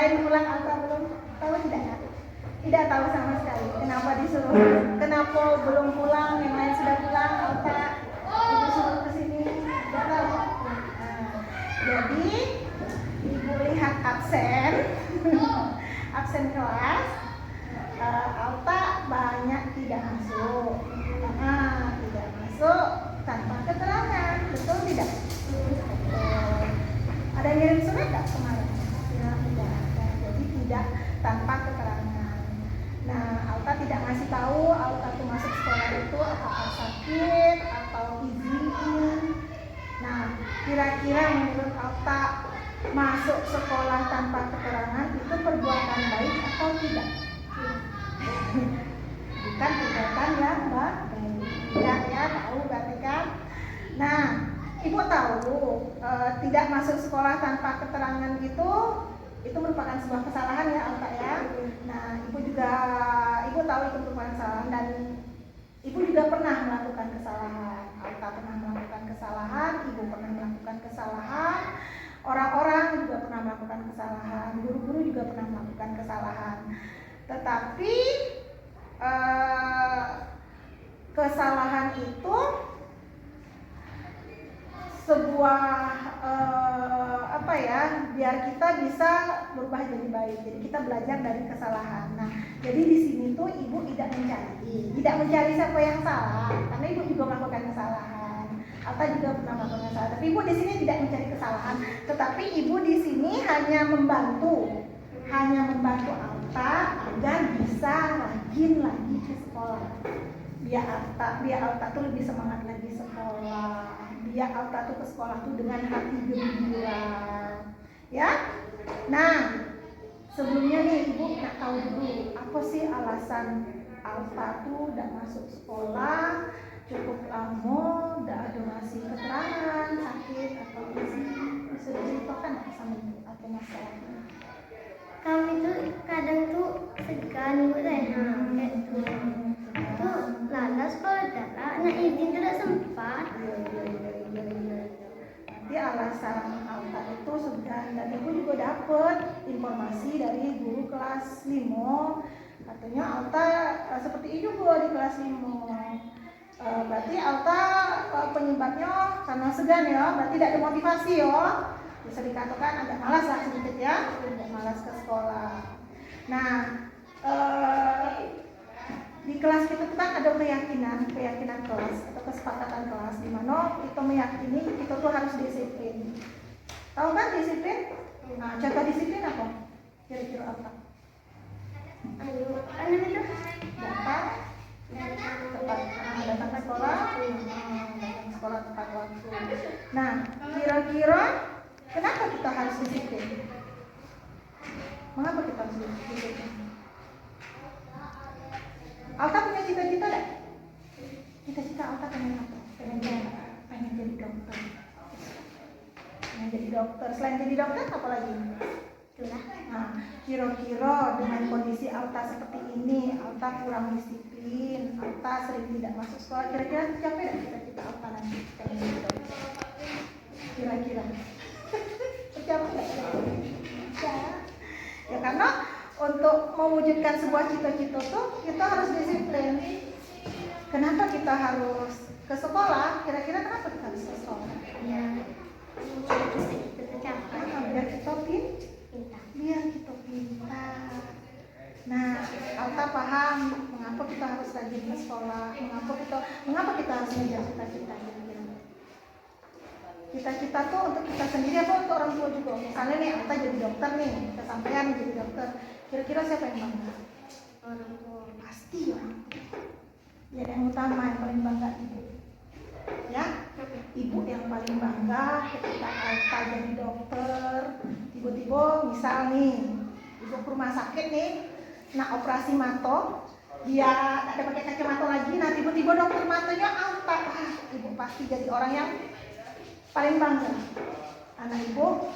yang pulang Alta belum tahu tidak? Tidak tahu sama sekali. Kenapa disuruh? Kenapa belum pulang? Yang lain sudah pulang, Alta ibu suruh ke sini. Tidak tahu. Jadi ibu lihat absen, absen kelas. Alta banyak tidak masuk. Tidak masuk tanpa keterangan, betul tidak? Betul. Ada yang ngirim surat tidak kemarin? Tidak ada. Jadi tidak tanpa keterangan. Nah, Alta tidak ngasih tahu Alta tuh masuk sekolah itu apakah sakit atau izin. Nah, kira-kira menurut Alta masuk sekolah tanpa keterangan itu perbuatan baik atau tidak? Bukan perbuatan yang baik. Tidak ya, tahu berarti kan? Nah, ibu tahu tidak masuk sekolah tanpa keterangan itu merupakan sebuah kesalahan ya Alta ya. Nah, ibu tahu itu merupakan kesalahan dan ibu juga pernah melakukan kesalahan. Alta pernah melakukan kesalahan, ibu pernah melakukan kesalahan, orang-orang juga pernah melakukan kesalahan, guru-guru juga pernah melakukan kesalahan. Tetapi kesalahan itu sebuah biar kita bisa berubah jadi baik. Jadi kita belajar dari kesalahan. Nah, jadi di sini tuh ibu tidak mencari siapa yang salah, karena ibu juga melakukan kesalahan. Alta juga pernah melakukan kesalahan. Tapi ibu di sini tidak mencari kesalahan, tetapi ibu di sini hanya membantu Alta agar bisa rajin lagi ke sekolah. Biar Alta tuh lebih semangat lagi sekolah. Biar Alta tuh ke sekolah tuh dengan hati gembira. Ya. Nah, sebelumnya nih ibu nak tahu dulu apa sih alasan Alta tuh udah masuk sekolah cukup lama, udah ada ngasih keterangan sakit atau izin, bisa diceritakan nggak sama ibu apa masalahnya? Kami tuh kadang tuh segan bu kayak tuh lalas kalau darah anak izin tidak sempat. Nanti alasan Alta itu segan, dan ibu juga dapat informasi dari guru kelas 5 katanya Alta seperti itu bu di kelas 5. Berarti Alta penyebabnya karena segan ya, berarti tidak ada motivasi ya. Bisa dikatakan agak malas lah sedikit ya, agak malas ke sekolah. Nah, di kelas kita kan ada keyakinan kelas atau kesepakatan kelas di mana kita meyakini kita tuh harus disiplin. Tahu kan disiplin? Nah, contoh disiplin apa? Kira-kira apa? Datang ke sekolah, tepat waktu. Nah, kira-kira kenapa kita harus disiplin? Mengapa kita harus disiplin? Alta punya cita-cita enggak? Cita-cita Alta pengen apa? Pengen jadi dokter. Pengen jadi dokter. Selain jadi dokter apa lagi? Nah, kira-kira dengan kondisi Alta seperti ini, Alta kurang disiplin, Alta sering tidak masuk sekolah, kira-kira tercapai enggak cita-cita Alta nanti pengen jadi dokter? Kira-kira tercapai enggak? Ya karena untuk mewujudkan sebuah cita-cita tuh kita harus disiplin. Kenapa kita harus ke sekolah? Kira-kira kenapa kita harus ke sekolah? Ya, Biar kita pintar. Nah, Alta paham mengapa kita harus rajin ke sekolah, mengapa kita harus mengejar cita-cita. Cita-cita tuh untuk kita sendiri apa untuk orang tua juga. Misalnya nih Alta jadi dokter nih, kesampaian jadi dokter. Kira-kira siapa yang bangga? orang tua. Pasti orang tua. Ya, yang utama yang paling bangga ibu. Ya, ibu yang paling bangga ketika Alta jadi dokter. Tiba-tiba misal nih, ibu ke rumah sakit nih, nak operasi mata, dia tak ada pakai kacamata lagi. Nah tiba-tiba dokter matanya Alta, ibu pasti jadi orang yang paling bangga. Anak ibu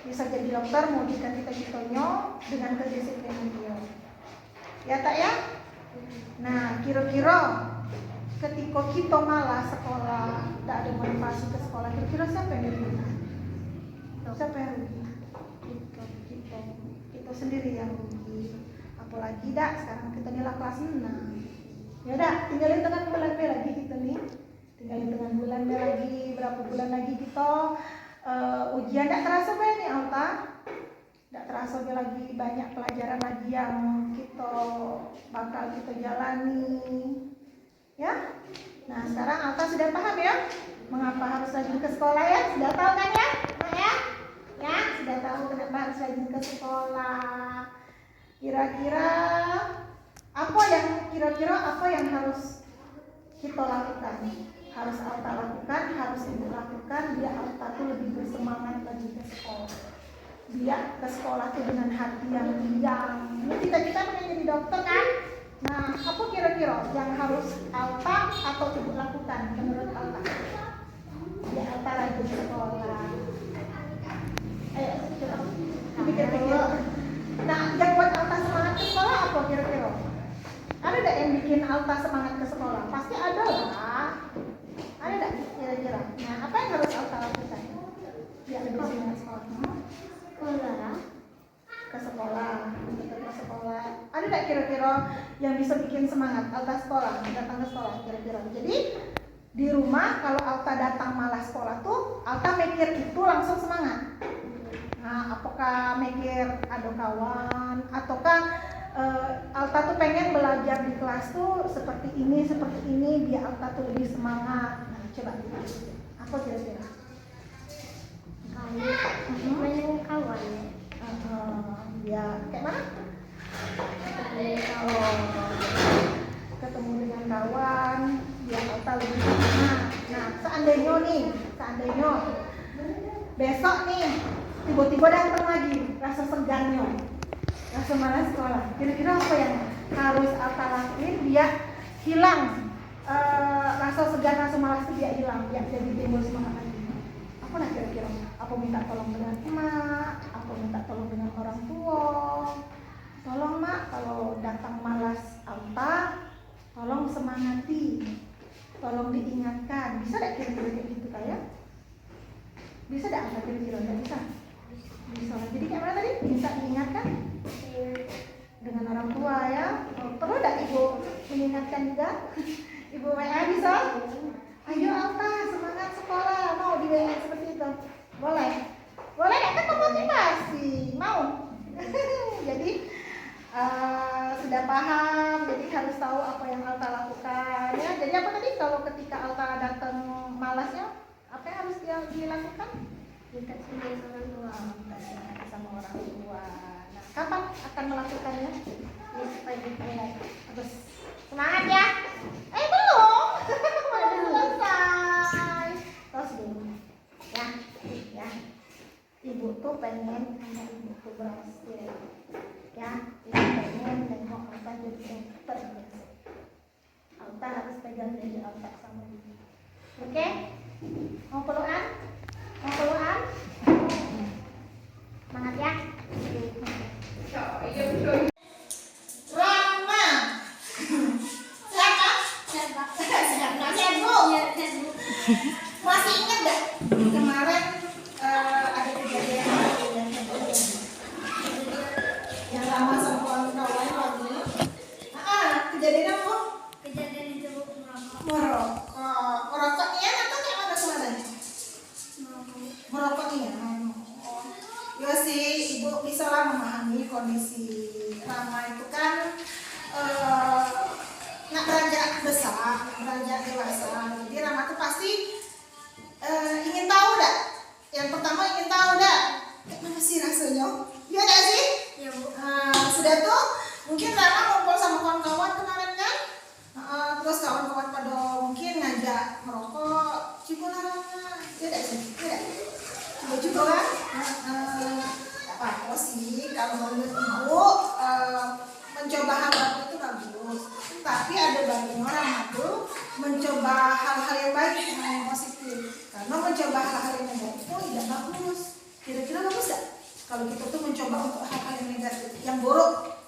bisa jadi dokter, mewujudkan cita-citanya dengan kedisiplinan dia. Ya tak ya? Nah kira-kira ketika kita malas sekolah, tidak ada motivasi ke sekolah, kira-kira siapa yang rugi? Siapa yang rugi? gitu. Itu sendiri yang rugi. Apalagi dah sekarang kita nilai kelas 6. Ya udah, tinggalin tengah bulan B lagi gitu nih. Tinggalin tengah bulan B lagi, berapa bulan lagi kita ujian. Tidak terasa banyak nih Alta. Tidak terasa lagi banyak pelajaran lagi yang kita bakal kita jalani. Ya. Nah, sekarang Alta sudah paham ya mengapa harus rajin ke sekolah ya? Sudah tahu kan ya? Nah, ya? Ya, sudah tahu kenapa harus rajin ke sekolah. Kira-kira apa yang harus kita lakukan? Harus Alta lakukan, harus Ibu lakukan biar Alta tuh lebih bersemangat lagi ke sekolah. Biar ke sekolah tuh dengan hati yang riang. Ini kita pengen jadi dokter kan? Nah, apa kira-kira yang harus Alta atau Ibu lakukan menurut Alta? Biar Alta rajin sekolah. Ayo, coba pikir-pikir. Nah, yang buat Alta semangat ke sekolah apa kira-kira? Ada nggak yang bikin Alta semangat ke sekolah? Pasti ada lah. Ada nggak kira-kira? Nah, apa yang harus Alta lakukan biar lebih semangat sekolah? Sekolah. Ke sekolah, ke sekolah. Ada nggak kira-kira yang bisa bikin semangat Alta sekolah, datang ke sekolah kira-kira? Jadi di rumah kalau Alta datang malas sekolah tuh, Alta mikir itu langsung semangat. Nah, apakah mikir ada kawan, ataukah Alta tuh pengen belajar di kelas tuh seperti ini, biar Alta tuh lebih semangat. Nah, coba apa kira-kira? Main kawan. Ya, kayak mana? Ketemu dengan kawan, biar Alta lebih semangat. Nah, seandainya besok nih tiba-tiba datang lagi rasa segannya, rasa malas sekolah. Kira-kira apa yang harus Alta lakuin biar hilang rasa segan, rasa malas itu biar hilang, biar jadi timbul semangat lagi? Apa lah kira-kira? Apa minta tolong dengan emak? Apa minta tolong dengan orang tua? Tolong mak, kalau datang malas Alta, tolong semangati, tolong diingatkan. Bisa tidak kira-kira kayak gitu kayak? Bisa tidak Alta kira-kira? Tidak bisa? Bisa. Jadi kayak mana tadi? Minta diingatkan dengan orang tua ya. Perlu tidak Ibu mengingatkan juga? Ibu WA bisa? Ayo Alta, semangat sekolah. Mau di WA seperti itu? Boleh? Boleh nggak? Kan memotivasi. Mau? Jadi sudah paham. Jadi harus tahu apa yang Alta lakukan ya. Jadi apa tadi? Kalau ketika Alta datang malasnya, apa yang harus dia dilakukan? Minta sama orang tua. Minta sama orang tua. Nah, kapan akan melakukannya? Besok pagi. Terus semangat ya. Belum. Belum selesai. Terus dulu. Ya. Ibu tuh pengen karena Ibu tuh berhasil. Ya, Ibu pengen nengok Alta jadi dokter. Alta harus pegang janji Alta sama Ibu. Oke? Mau pelukan? Semangat ya. Rama. Siapa? Masih ingat gak? Kemarin ada kejadian yang Rama sama kawan-kawan lagi. Kejadian apa? Kejadian itu Merokok nian atau kayak mana kemarin? Merokok nian. Ya sih, Ibu bisa lah memahami kondisi Rama itu kan nggak beranjak besar, beranjak dewasa. Jadi Rama tuh pasti ingin tahu dah. Yang pertama ingin tahu dah, kayak mana sih rasanya? Iya nggak sih? Ya Bu. Sudah tuh, mungkin Rama ngumpul sama kawan-kawan kemarin kan? Terus kawan-kawan pada mungkin ngajak merokok, coba Rama, iya nggak sih? Iya nggak? Coba juga kan? Apa sih kalau menurut Ibu mencoba hal baru itu bagus, tapi ada bagian orang itu mencoba hal-hal yang baik, yang positif. Karena mencoba hal-hal yang negatif itu tidak bagus. Kira-kira bagus gak? Kalau kita tuh mencoba untuk hal-hal yang negatif, yang buruk,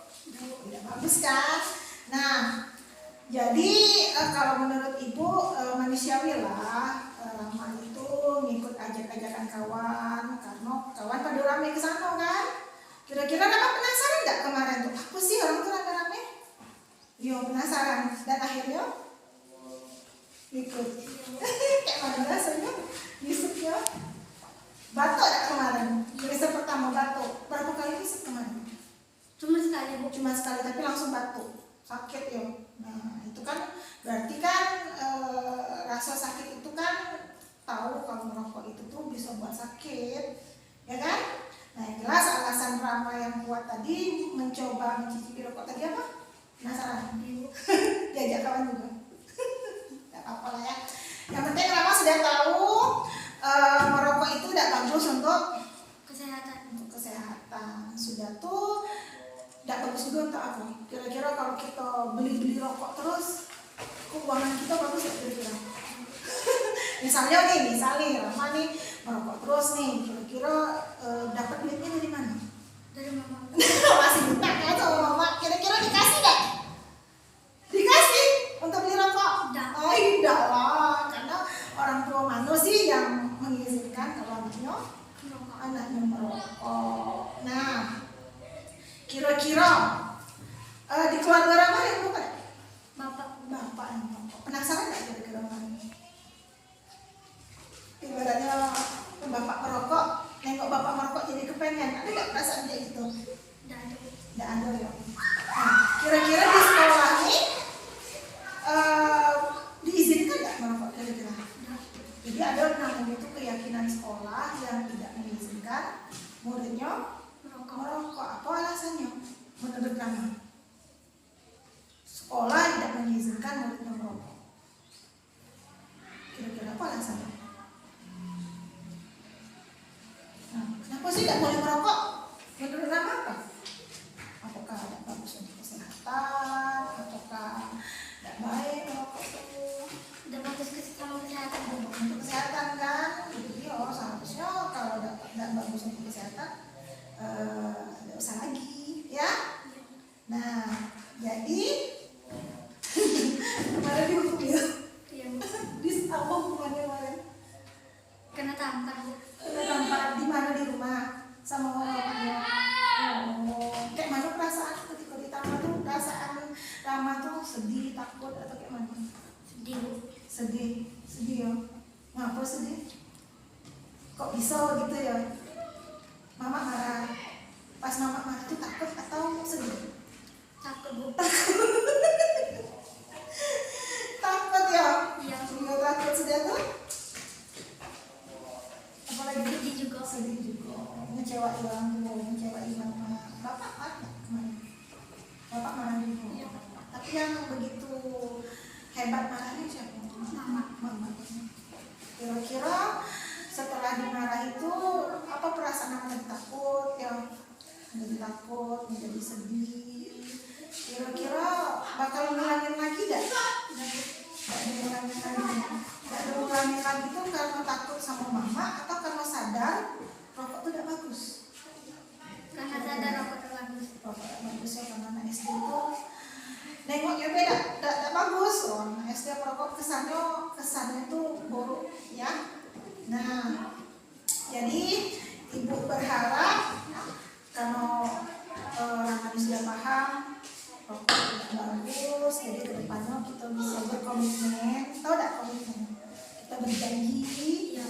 tidak bagus kan? Nah, jadi kalau menurut Ibu manusiawi lah, Rama itu ngikut ajak-ajakan kawan, karena kawan pada rame ke sana kan. Kira-kira Rama penasaran nggak kemarin tuh apa sih orang tuh rame-rame? Yo penasaran dan akhirnya ikut. Kayak mana rasanya? Besoknya batuk nggak kemarin? Besok pertama batuk. Berapa kali besok kemarin? Cuma sekali Bu. Cuma sekali tapi langsung batuk, sakit ya. Nah itu kan berarti kan rasa sakit itu kan tahu kalau merokok itu tuh bisa buat sakit, ya kan? Nah yang jelas alasan Rama yang kuat tadi mencoba mencicipi rokok tadi apa? Penasaran? Diajak kawan juga. Gak apa-apa lah ya. Yang penting Rama sudah tahu merokok itu tidak bagus untuk kesehatan. Sudah tuh tidak bagus juga untuk apa? Kira-kira kalau kita beli rokok terus, keuangan kita bagus nggak kira-kira? misalnya Rama nih merokok terus nih, kira-kira dapat duitnya dari mana? Dari mama. Masih minta kan sama mama? Kira-kira dikasih nggak? Dikasih untuk beli rokok? Tidak. Oh tidak lah, karena orang tua mana sih yang mengizinkan kalau anaknya merokok. Nah, kira-kira di keluarga Rama yang bukan? Bapak yang merokok. Penasaran nggak kira-kira mana? Ibaratnya bapak merokok, nengok bapak merokok jadi kepengen. Ada nggak perasaan kayak gitu? Nggak ada ya. Nah, kira-kira di sekolah ini diizinkan nggak merokok kira-kira? Jadi ada namanya itu keyakinan sekolah yang tidak mengizinkan muridnya merokok. Apa alasannya? Menurut Rama, sekolah tidak mengizinkan muridnya merokok. Kira-kira apa alasannya? Nah, kenapa sih tidak boleh merokok? Menurut Rama apa? Apakah tidak bagus untuk kesehatan? Ataukah tidak baik merokok itu? Udah bagus kesehatan Bu. Untuk kesehatan kan? Jadi seharusnya kalau tidak bagus untuk kesehatan tidak usah lagi, ya. Nah, jadi kemarin dihukum ya? Iya Bu. Di apa hukumannya kemarin? Kena tampar Bu. Tempat di mana, di rumah sama mamanya? Oh, kayak mana perasaan ketika ditampar tuh? Perasaan Rama tuh sedih, takut atau kayak mana? Sedih Bu. Sedih ya. Ngapa sedih? Kok bisa gitu ya? Mama marah. Pas mama marah tuh takut atau sedih? Takut Bu. Takut ya? Iya Bu. Nggak takut sudah tuh? Apalagi Sedih juga. sedih juga. Ngecewain orang tua, ngecewain mama. Bapak marah kemana? Bapak marah juga. Iya. Tapi yang begitu hebat marahnya siapa? Mama. Kira-kira setelah dimarah itu apa perasaan Mama? Takut ya, menjadi takut, menjadi sedih. Kira-kira bakal ngulangin lagi tidak? Tidak ngulangin lagi. Tidak ngulangin lagi itu karena takut sama mama atau karena sadar rokok itu tidak bagus? Karena sadar rokok itu bagus. Rokok tidak bagus ya, karena anak SD itu nengoknya beda, tidak bagus. Anak SD perokok kesannya itu buruk ya. Nah, jadi ibu berharap kalau Ramani sudah paham rokok tidak bagus, jadi kedepannya kita bisa berkomitmen. Tahu tidak komitmen? Kita berjanji ya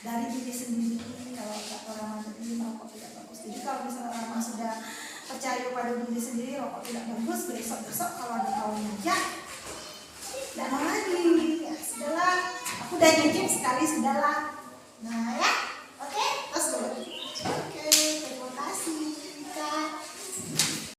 dari diri sendiri kalau kata Ramani tadi rokok tidak bagus. Jadi kalau misalnya Ramani sudah percaya pada diri sendiri rokok tidak bagus, besok kalau ada kawan ngajak tidak mau lagi, ya sudahlah, aku udah nyicip sekali sudahlah.